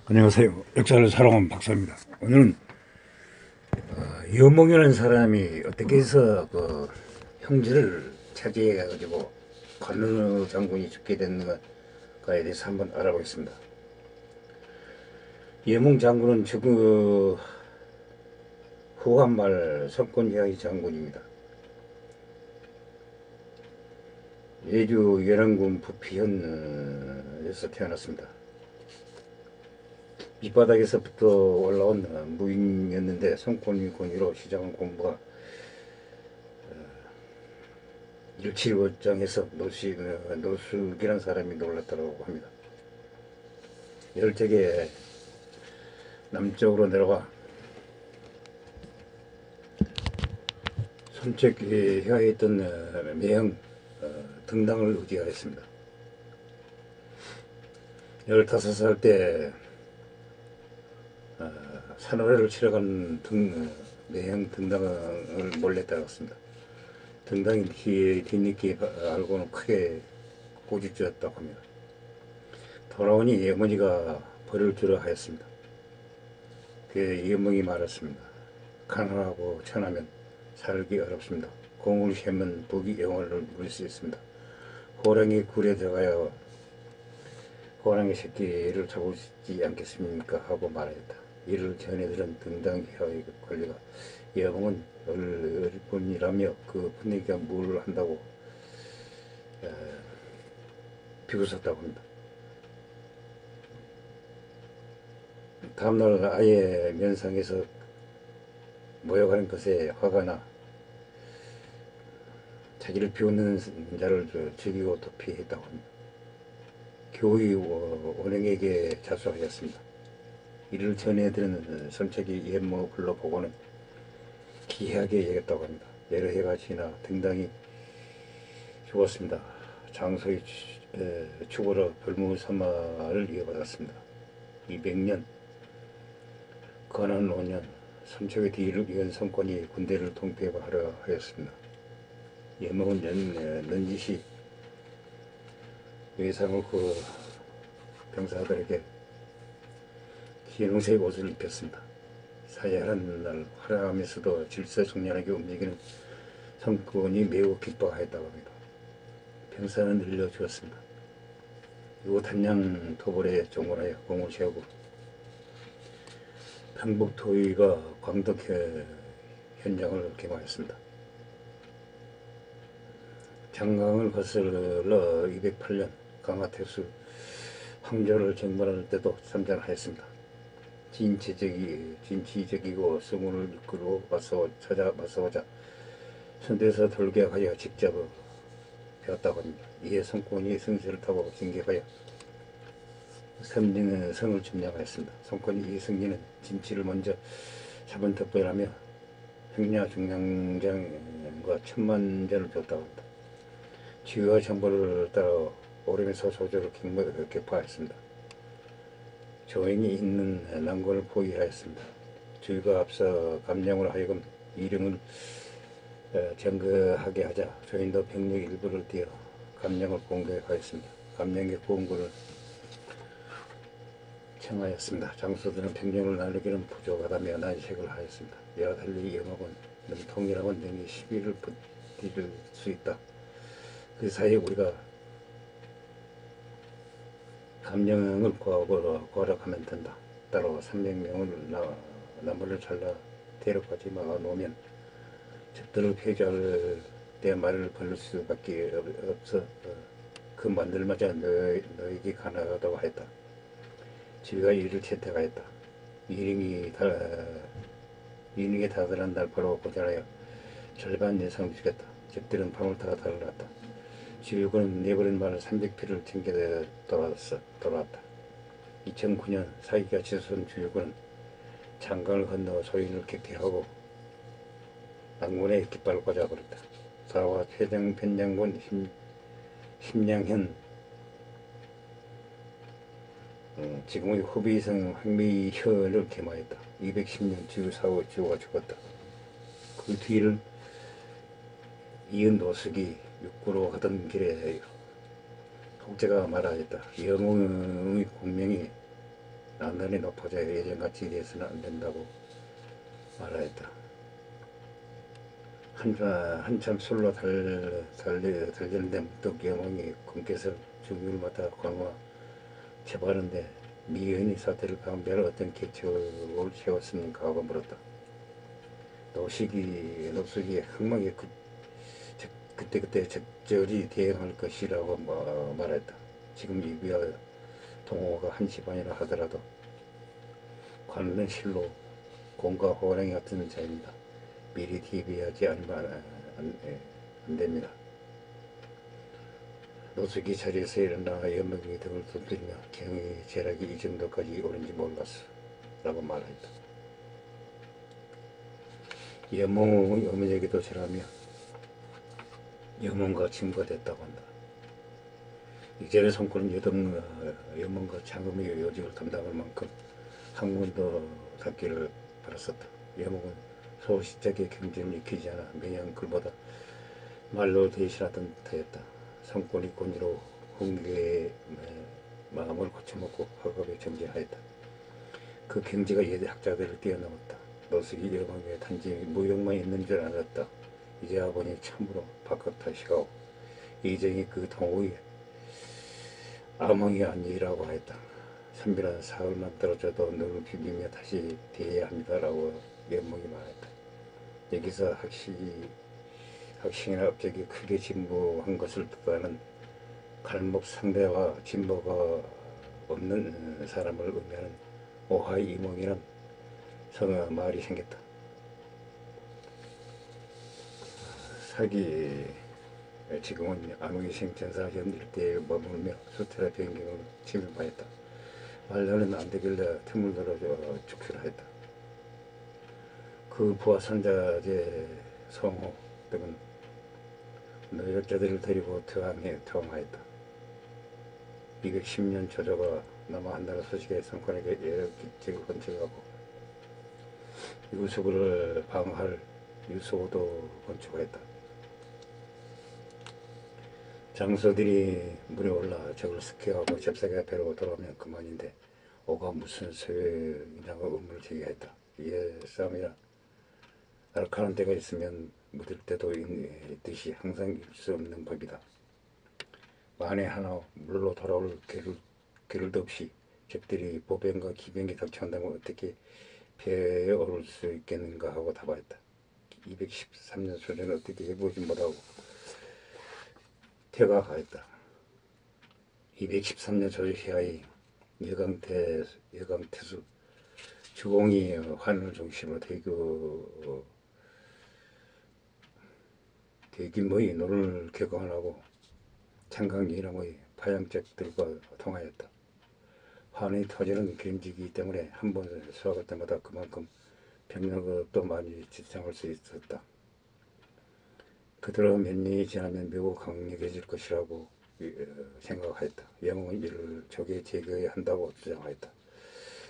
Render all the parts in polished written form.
안녕하세요. 역사를 사랑하는 박사입니다. 오늘은 여몽이라는 사람이 어떻게 해서 그 형제를 차지해가지고 관우 장군이 죽게 됐는가에 대해서 한번 알아보겠습니다. 여몽 장군은 지금 후한말 석권제의 장군입니다. 예주 열안군 부피현에서 태어났습니다. 밑바닥에서부터 올라온 무인이었는데 성권위권위로 시작한 공부가 일치월장에서 노숙이라는 사람이 놀랐다고 합니다. 열적에 남쪽으로 내려가 손책해야 했던 매형 등당을 의지하였습니다. 15살 때 산호래를 치러 간 매형 등당을 몰래 따라갔습니다. 등당이 뒤늦게 알고는 크게 꼬집혔다고 합니다. 돌아오니 어머니가 버릴 줄 하였습니다. 그의 어머니 말했습니다. 가난하고 천하면 살기 어렵습니다. 공을 세면 부귀 영화를 누릴 수 있습니다. 호랑이 굴에 들어가야 호랑이 새끼를 잡으지 않겠습니까? 하고 말하였다. 이를 전해들은 등당회의 관리가 여봉은 어릴 뿐이라며 그 분위기가 뭘 한다고 비웃었다고 합니다. 다음날 아예 면상에서 모여가는 것에 화가 나 자기를 비웃는 자를 죽이고 도피했다고 합니다. 교의 원행에게 자수하였습니다. 이를 전해들은 선책이 옛모 불러보고는 기이하게 여겼다고 합니다. 여러 해가 지나 등당이 죽었습니다. 장소의 축으로 별무사마를 이어받았습니다. 200년 건한 5년 선책의 뒤를 이은 성권이 군대를 통폐하려 하였습니다. 예몽은 넌지시 외상을 그 병사들에게 기농색 옷을 입혔습니다. 사야하는 날 화려하면서도 질서정연하게 움직이는 성권이 매우 기뻐하였다고 합니다. 병사는 늘려주었습니다. 이후 단양 토벌에 종원하여 공을 세우고 평북토위가 광덕 현장을 개방했습니다. 장강을 거슬러 208년 강화태수 황조를 정벌할 때도 참전하였습니다. 진취적이고 승우를 이끌고 맞서오자 선대에서 돌격하여 직접 배웠다고 합니다. 이에 성권이 승세를 타고 진격하여 섬진은 성을 점령하였습니다. 성권이 이 승리는 진치를 먼저 잡은 덕분이라며 행야 중량장과 천만전을 줬다고 합니다. 지휘와 정보를 따라 오름에서 소조를 격파했습니다. 조행이 있는 난관을 포기하였습니다. 주의가 앞서 감령으로 하여금 이령을 정거하게 하자 조인도 병력 일부를 띄어 감령을 공격하였습니다. 감령의 공군을 청하였습니다. 장수들은 병력을 나누기는 부족하다며 난색을 하였습니다. 이와 달리 영업은 통일하고 능히 시비를 버틸 수 있다. 그 사이에 우리가 감령을 고락하면 된다. 따로 300명을 나무를 잘라 대로까지 막아놓으면 적들을 폐조할 때 말을 걸릴 수밖에 없어 그 만들마자 너에게 가능하다고 하였다. 지휘가 이를 채택하였다. 이링에 다다른 날 바로 고전하여 절반 예상을 주겠다. 적들은 밤을 타고 달아났다. 지휘군은 내버린 말을 300피를 챙겨 돌아왔다. 2009년 사기가 치솟은 주유군은 장강을 건너 소인을 격퇴하고 남군의 깃발을 꽂아버렸다. 사와 편장군 심양현 지금의 후비성 황미현을 개마했다. 210년 지우가 죽었다. 그 뒤를 이은 노숙이 육구로 가던 길에 혹제가 말하였다. 영웅의 공명이 난단이 높아져 예전같이 이래서는 안 된다고 말하였다. 한참 술로 달리는데 문득 영웅이 금께서 중율마다 관와 제바하는데 미연이 사태를 방비할 어떤 계책을 세웠습니까? 하고 물었다. 노숙이 항목에 그때그때 적절히 대응할 것이라고 말했다. 지금 이비와 동호가 1시 반이라 하더라도 관은 실로 공과 호랑이 같은 자입니다. 미리 대비하지 않으면 안 됩니다. 노숙이 자리에서 일어나 연목이 등을 두드리며 경의 재락이 이 정도까지 오는지 몰랐어 라고 말했다. 연몽의 어머니에게도 절하며 연몽과 친구가 됐다고 한다. 이전에 손권은 연몽과 장금의 요직을 담당할 만큼 학문도 닿기를 바랐었다. 연몽은 소시적의 경쟁을 익히지 않아 매년 글보다 말로 대신하던 듯하였다. 손권이 권위로 홍계의 마음을 고쳐먹고 학업에 정진하였다. 그 경지가 예대 학자들을 뛰어넘었다. 노숙이 여망에 단지 무용만 있는 줄 알았다. 이제야 보니 참으로 박학다시가오. 이정이 그 동호의 아몽이 아니라고 하였다. 선비란 사흘만 떨어져도 눈을 비비며 다시 대해야 합니다라고 연몽이 말했다. 여기서 학식이나 업적이 크게 진보한 것을 뜻하는 갈목 상대와 진보가 없는 사람을 의미하는 오하이 이몽이란 성어 말이 생겼다. 사기 지금은 안우이생 전사현 일대에 머물며 수테라 변경을 침입하였다. 말로는 안 되길래 틈을 들어줘 죽출하였다. 그 부하 선자제 성호 등은 노역자들을 데리고 퇴항하였다. 210년 조조가 남아한다는 소식에 성권에게 예력직을 건축하고 유수구를 방어할 유수호도 건축하였다. 장수들이 물에 올라 적을 습격하고 잽싸게 앞으로 돌아오면 그만인데 오가 무슨 소용이냐고 의문을 제기했다. 이에 싸움이라 날카로운 때가 있으면 묻을 때도 있듯이 항상 잃을 수 없는 법이다. 만에 하나 물로 돌아올 겨를도 없이 적들이 보병과 기병이 닥쳐온다면 어떻게 배에 오를 수 있겠는가 하고 답하였다. 213년 소련은 어떻게 해보지 못하고 퇴각하였다. 213년 조지시하의 여강태수 주공이 환을 중심으로 대규모의 노를 격언하고 창강이랑의 파양책들과 통하였다. 환의 터지는 경지이기 때문에 한 번 수확할 때마다 그만큼 병력도 많이 지장할 수 있었다. 그대로 몇 년이 지나면 매우 강력해질 것이라고 생각하였다. 영웅은 이를 적에 제거해야 한다고 주장하였다.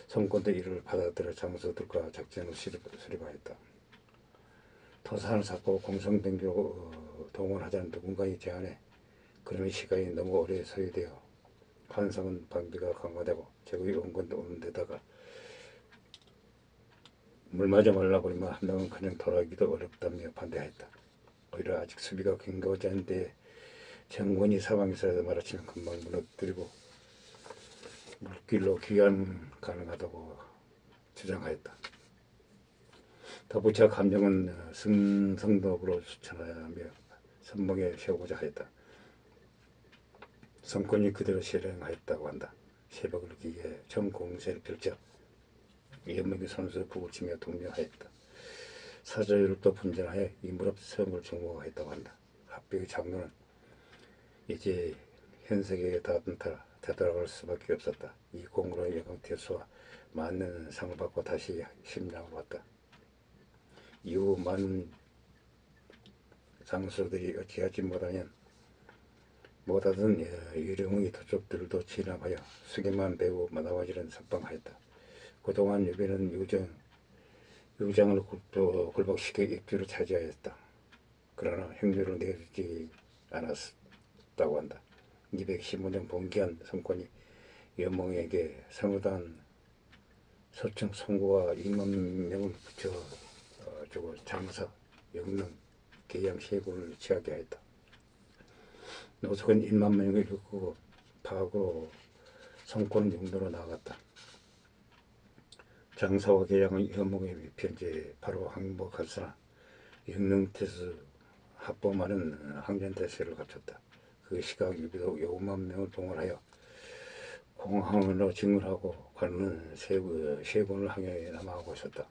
성권도 이를 받아들여 장수들과 작전을 수립하였다. 토산을 쌓고 공성병교 동원하자는 누군가의 제안에 그런 시간이 너무 오래 소요되어 환상은 방비가 강화되고 적의 원권도 오는 데다가 물맞아 말라버리면 한 명은 그냥 돌아가기도 어렵다며 반대하였다. 오히려 아직 수비가 견고하지 않은데 정권이 사방에서 말아치면 금방 무너뜨리고 물길로 귀환 가능하다고 주장하였다. 덧붙여 감정은 승성덕으로 추천하며 선봉에 세우고자 하였다. 성권이 그대로 실행하였다고 한다. 새벽을 기해 정공세를 펼쳐 연명의 선수를 부구치며 독려하였다. 사저율도 분전하여 이 무렵 성을 중공하였다고 한다. 합백의 장로는 이제 현세계에 되돌아갈 수밖에 없었다. 이 공으로 여강태수와 맞는 상을 받고 다시 심장을 왔다. 이후 많은 장수들이 어찌하지 못하던 유령의 도적들도 진압하여 수개만 배우 나와지는 석방하였다. 그동안 유배는 유장을 굴복시켜 입주를 차지하였다. 그러나 행주를 내주지 않았다고 한다. 215년 봉기한 성권이 연몽에게 성우단 서청 송구와 2만 명을 붙여 주고 장사, 영릉, 계양 세군을 취하게 했다. 노석은 1만 명을 이끌고 파하고 성권 영도로 나갔다. 장사와 계양의 현몽의 편지에 바로 항복하으나 영릉태수 합범하는 항전태세를 갖췄다. 그 시각 유비도 5만 명을 동원하여 공항으로 진군하고 관우는 세군을 항해에 남하고 있었다.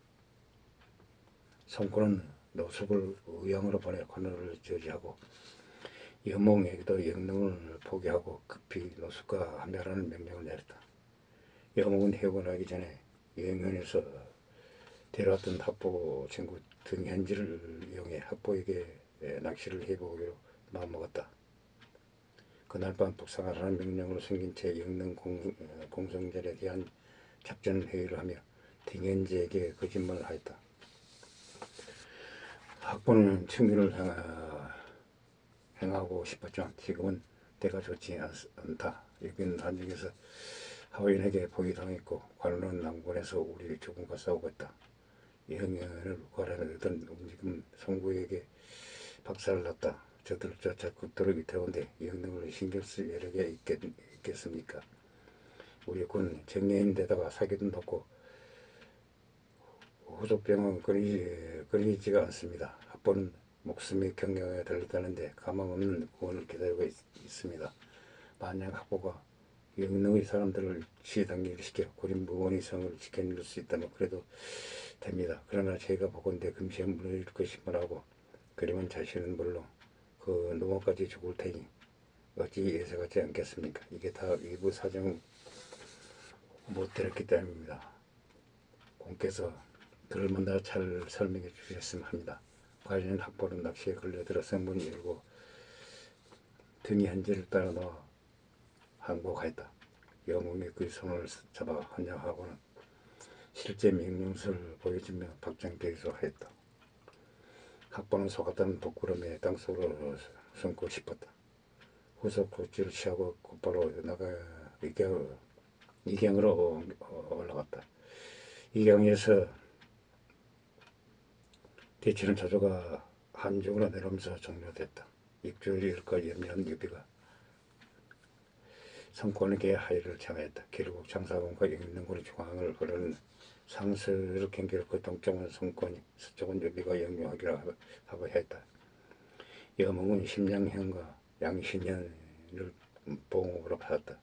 성군은 노숙을 의왕으로 보내 관우를 저지하고 여몽에게도 영릉을 포기하고 급히 노숙과 합류하라는 명령을 내렸다. 여몽은 해군하기 전에 영현에서 데려왔던 합보 친구 등현지를 이용해 합보에게 낚시를 해보기로 마음먹었다. 그날 밤 북상하라는 명령으로 숨긴 채 영릉 공성전에 대한 작전 회의를 하며 등현지에게 거짓말을 하였다. 합보는 충돌을 행하고 싶었지만 지금은 때가 좋지 않다. 여기는 한중에서 하와인에게 포위당했고 관우는 남군에서 우리 조군과 싸우고 있다. 영현을 구하려던 움직임 송구에게 박살을 났다. 저들 쫓아 국도를 위태운데 영릉을 신경 쓸 여력이 있겠습니까? 우리 군 정예인데다가 사기도 높고 후속병은 끊이지가 않습니다. 합보는 목숨이 경영에 달렸다는데 가망 없는 구원을 기다리고 있습니다. 만약 합보가 영릉의 사람들을 시당기시켜 고림무원의 성을 지켜낼 수 있다면 그래도 됩니다. 그러나 제가 보건대 금시에 무너질 것이라고 그러면 자신은 물론 그 노모까지 죽을 테니 어찌 예사같지 않겠습니까? 이게 다 위부 사정을 못 들었기 때문입니다. 공께서 그를 만나 잘 설명해 주셨으면 합니다. 과연 합보는 낚시에 걸려들어서 문을 열고 등이 현지를 따라 놓아 항복하였다. 영웅이 그 손을 잡아 환영하고는 실제 명령서를 보여주며 박장대소 하였다. 합보는 속았다는 부끄러움에 땅속으로 숨고 싶었다. 후속 조치를 취하고 곧바로 나가 이경으로 올라갔다. 이경에서 대치는 저조가 한중으로 내려오면서 종료됐다. 입주를 잃을까 염려한 유비가 성권에게 하의를 청하였다. 결국 장사군과 영릉군의 중앙을 흐르는 상수를 경계했고 동쪽은 성권이 서쪽은 유비가 영유하기로 하고 했다. 여몽은 심양현과 양신현을 봉으로 받았다.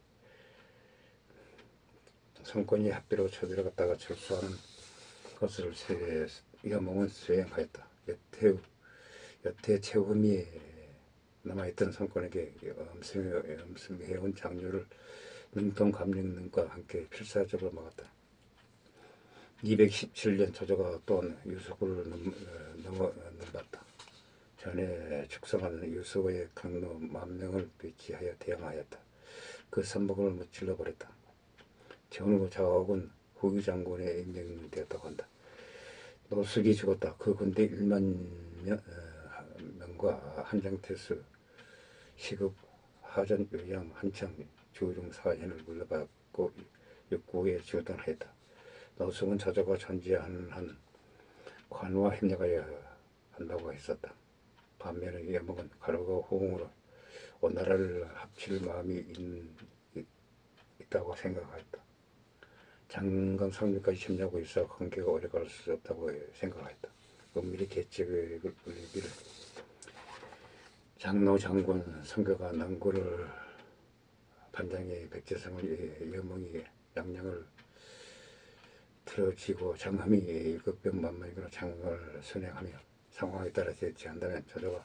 성권이 합비로 쳐들어갔다가 철수하는 것을 여몽은 수행하였다. 여태 최후미에 남아있던 성권에게 엄승해온 장류를 능통 감령능과 함께 필사적으로 막았다. 217년 조조가 또한 유수구를 넘봤다. 전에 축성한 유수구의 강로 10,000명을 배치하여 대항하였다. 그 선봉을 무찔러 버렸다. 전후 자옥은 후기 장군에 임명되었다고 한다. 노숙이 죽었다. 그 군대 1만 명과 한장태수 시급 하전 요양 한창 주중 사현을 물러받고 육구에 주둔하였다. 노숙은 자조가 존재하는 한 관우와 협력하여 한다고 했었다. 반면에 여몽은 관우가 호응으로 오나라를 합칠 마음이 있다고 생각하였다. 장강 상류까지 침략하고 있어 관계가 오래갈 수 없다고 생각하였다. 은밀히 계책을 올리기를 장로 장군 성교가 난고를 반장의 백제성을 여몽이 양양을 틀어지고 장함이 일급병만만으로 장을 순행하며 상황에 따라 대처한다면 저조가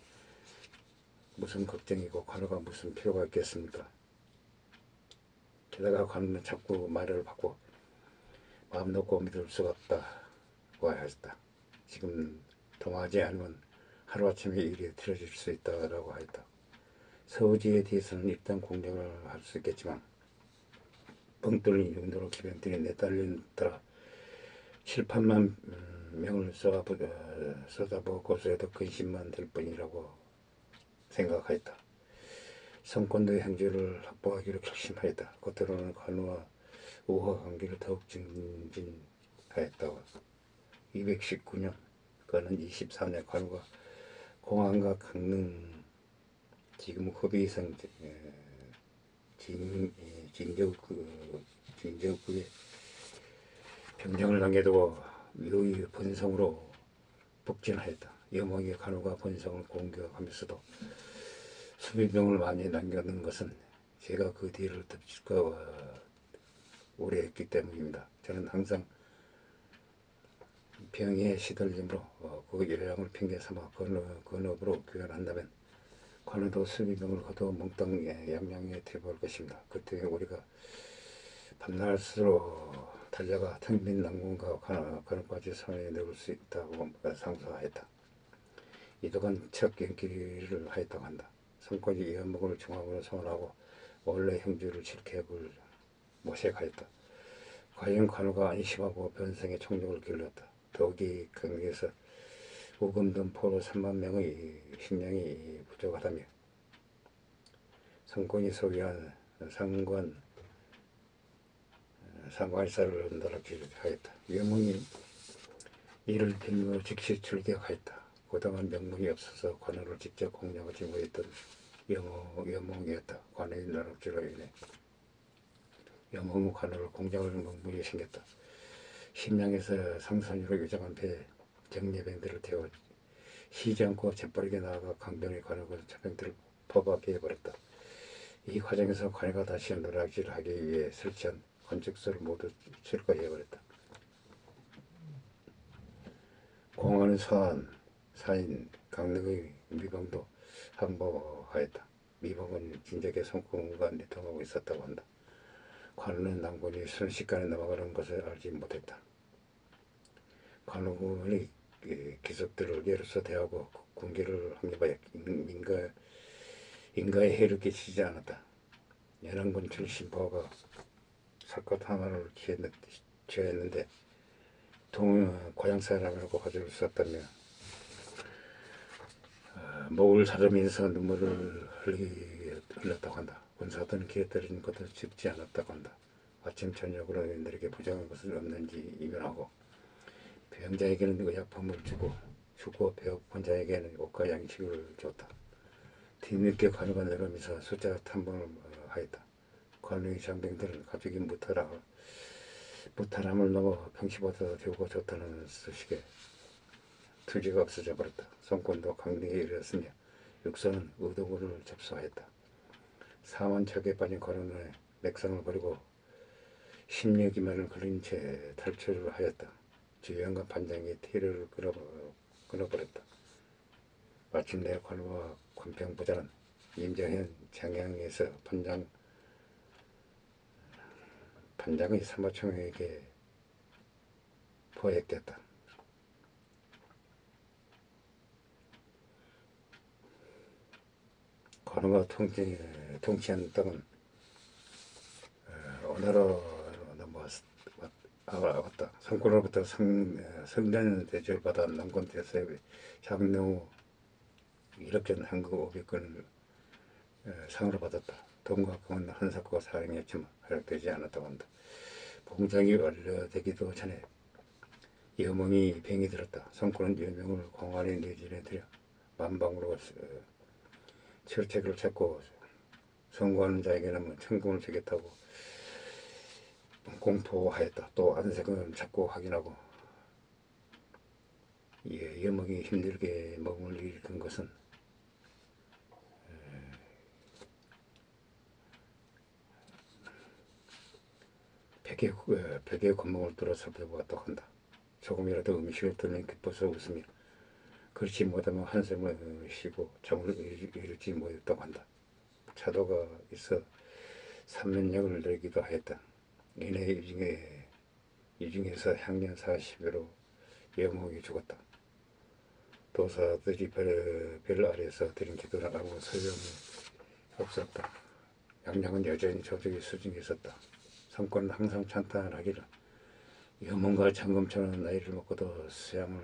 무슨 걱정이고 관우가 무슨 필요가 있겠습니까? 게다가 관우는 자꾸 말을 바꿔 마음 놓고 믿을 수가 없다고 하였다. 지금 동하지 않으면 하루아침에 일이 틀어질 수 있다고 하였다. 서우지에 대해서는 일단 공격을 할 수 있겠지만 뻥 뚫린 용도로 기병들이 내달린더라 7,8만 명을 쏟아부어 고소해도 근심만 될 뿐이라고 생각하였다. 성권도의 행주를 확보하기로 결심하였다. 겉으로는 관우와 우호 관계를 더욱 하였다고. 219년 그는 24년 관우가 공안과 강릉 지금 허비성 징저국에 병정을 남겨두고 묘의 본성으로 북진하였다. 여몽이 관우가 본성을 공격하면서도 수비병을 많이 남겨둔 것은 제가 그 뒤를 덮칠까 오래했기 때문입니다. 저는 항상 병에 시달림으로 그 요양을 핑계삼아 건업으로 교환한다면 관우도 수비병을 거둬 몽땅 양양에 퇴보할 것입니다. 그때 우리가 밤낮으로 달려가 텅빈 남궁과 관우까지 선에 넣을 수 있다고 상소하였다. 이도간 첫 경기를 하였다고 한다. 성까지 여목을 중앙으로 소환하고 원래 형주를 칠개국을 모색하였다. 과연 관우가 안심하고 변성의 총력을 길렀다. 더욱이 경기에서 우금든 포로 3만 명의 식량이 부족하다며 성권이 소유한 상관사를 언달하였다. 여몽이 이를 빌며 즉시 출격하였다. 그동안 명분이 없어서 관우를 직접 공략하지 못했던 여몽이었다. 관우의 나락질로 인해 여몽은 관우를 공략할 명분이 생겼다. 심양에서 상선으로 유장한 배에 정예병들을 태워 쉬지 않고 재빠르게 나아가 강변에 관우가 차병들을 포박해 버렸다. 이 과정에서 관우가 다시 노략질을 하기 위해 설치한 건축소를 모두 철거해버렸다. 공안은 사인 강릉의 미봉도 항복하였다. 미봉은 진작에 성공과 내통하고 있었다고 한다. 관우는 남군이 순식간에 넘어가는 것을 알지 못했다. 관우군의 기속들을 예로서 대하고 군기를 확립하여 인가에 해를 끼치지 않았다. 연안군 출신 보가 사건 하나를 취했는데 고향 사람이라고 가져올 수 없다며 목을 자르면서 눈물을 흘렸다고 한다. 군사들은 기회 떨어진 것을 짚지 않았다고 한다. 아침 저녁으로 의원들에게 부정한 것은 없는지 이면하고 병자에게는 의약품을 주고 배고픈 자에게는 옷과 양식을 줬다. 뒤늦게 관우가 내려오면서 숫자 탐방을 하였다. 관우의 장병들은 갑자기 무탈함을 넘어 평시보다 되고 좋다는 소식에 투지가 없어져 버렸다. 성권도 강릉에 이르렀으며 육선은 의도군을 접수하였다. 사만척에 빠진 관우는 맥상을 버리고 10여 기만을 걸린 채 탈출을 하였다. 주연과 반장이 티를 끊어버렸다. 마침내 관우와 권평부자는 임정현 장양에서 반장의 사마총에게 포획됐다. 관우가 통치한 땅은 어나로 넘어왔다. 성군으로부터 성전 대접받아 남군 대서의 장릉 1억전 한국 500건을 상으로 받았다. 돈과 금은 한사코가 사용했지만 허락되지 않았다고 한다. 봉장이 완료되기도 전에 여몽이 병이 들었다. 성군은 여명을 공안의 내진에 들여 만방으로 철책을 찾고 성공하는 자에게는 천금을 주겠다고 공포하였다. 또 안색을 찾고 확인하고 여몽이 힘들게 몸을 일으킨 것은 벽에 구멍을 뚫어 살펴보았다고 한다. 조금이라도 음식을 들면 기뻐서 웃으며 그렇지 못하면 한숨을 쉬고 잠을 이루지 못했다고 한다. 차도가 있어 삼면역을 내기도 하였다. 이내 유중에서 향년 40여로 여몽이 죽었다. 도사들이 별 아래에서 드린 기도는 아무 소용이 없었다. 양양은 여전히 조직의 수중에 있었다. 성권은 항상 찬탄하기를 여몽과 장검처럼 나이를 먹고도 수양을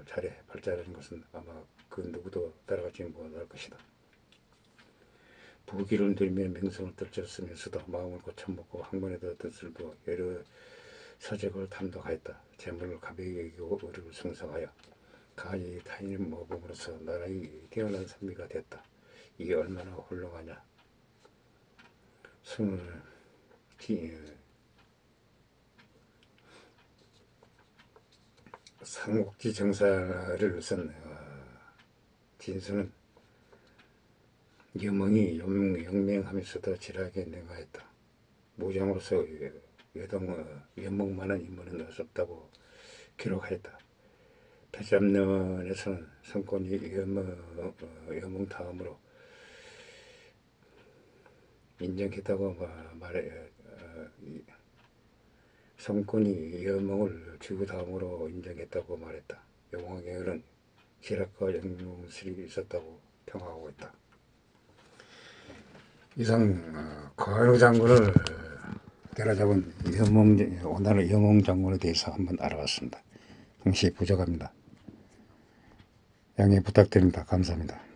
잘해 발달하는 것은 아마 그 누구도 따라가지 못할 것이다. 부귀를 누리며 명성을 떨쳤으면서도 마음을 고쳐먹고 한 번에도 뜻을 부어 여러 서적을 탐독하였다. 재물을 가벼이 여기고 의를 승성하여 가히 타인을 모범으로써 나라의 뛰어난 선비가 됐다. 이게 얼마나 훌륭하냐. 삼국지 정사를 쓴 진수는 여몽이 영맹하면서도 지략에 능하였다. 무장으로서 여몽만한 인물은 없었다고 기록하였다. 패잡론에서는 성권이 여몽 다음으로 인정했다고 말해. 성권이 여몽을 주구 다음으로 인정했다고 말했다. 영왕에게는 지략과 영웅술이 있었다고 평하고 있다. 이상 거한우 장군을 때려잡은 오늘의 여몽 장군에 대해서 한번 알아봤습니다. 동시에 부족합니다. 양해 부탁드립니다. 감사합니다.